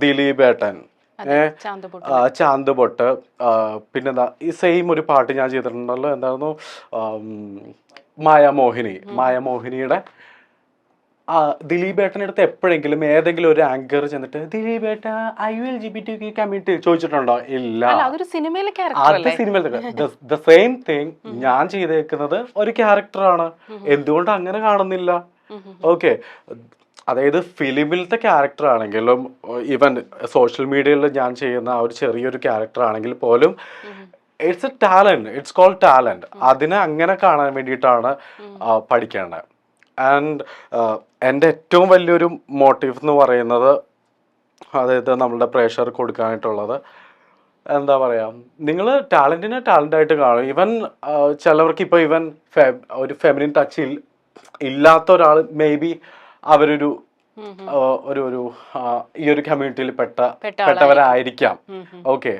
ദിലീപ് ഏട്ടൻ, ചാന്ത് പൊട്ട്, പിന്നെന്താ ഈ സെയിം ഒരു പാട്ട് ഞാൻ ചെയ്തിട്ടുണ്ടല്ലോ, എന്തായിരുന്നു, മായാമോഹിനിയുടെ ദിലീപ് ഏട്ടൻ്റെ അടുത്ത് എപ്പോഴെങ്കിലും ഏതെങ്കിലും ഒരു ആങ്കർ ചെന്നിട്ട് ദിലീപ് ഏട്ട ILGBTQ കമ്മ്യൂണിറ്റി ചോദിച്ചിട്ടുണ്ടോ? ഇല്ല. അതൊരു സിനിമയിലെ ആദ്യത്തെ സിനിമയിൽ ദ സെയിം തിങ് ഞാൻ ചെയ്തേക്കുന്നത് ഒരു ക്യാരക്ടറാണ്. എന്തുകൊണ്ട് അങ്ങനെ കാണുന്നില്ല? ഓക്കെ, അതായത് ഫിലിമിലത്തെ ക്യാരക്ടർ ആണെങ്കിലും ഈവൻ സോഷ്യൽ മീഡിയയിൽ ഞാൻ ചെയ്യുന്ന ആ ഒരു ചെറിയൊരു ക്യാരക്ടർ ആണെങ്കിൽ പോലും it's a talent, it's called talent. അതിനെ അങ്ങനെ കാണാൻ വേണ്ടിയിട്ടാണ് പഠിക്കേണ്ടത്. ആൻഡ് എൻ്റെ ഏറ്റവും വലിയൊരു മോട്ടീവ് എന്ന് പറയുന്നത്, അതായത് നമ്മളുടെ പ്രേക്ഷകർ കൊടുക്കാനായിട്ടുള്ളത്, എന്താ പറയാ, നിങ്ങൾ ടാലന്റിനെ ടാലന്റായിട്ട് കാണും. ഈവൻ ചിലവർക്ക് ഇപ്പോൾ ഈവൻ ഒരു ഫെമിനിൻ ടച്ച് ഇല്ലാത്ത ഒരാൾ മേ ബി അവരൊരു ഒരു ഈ ഒരു കമ്മ്യൂണിറ്റിയിൽ പെട്ടവരായിരിക്കാം. ഓക്കെ,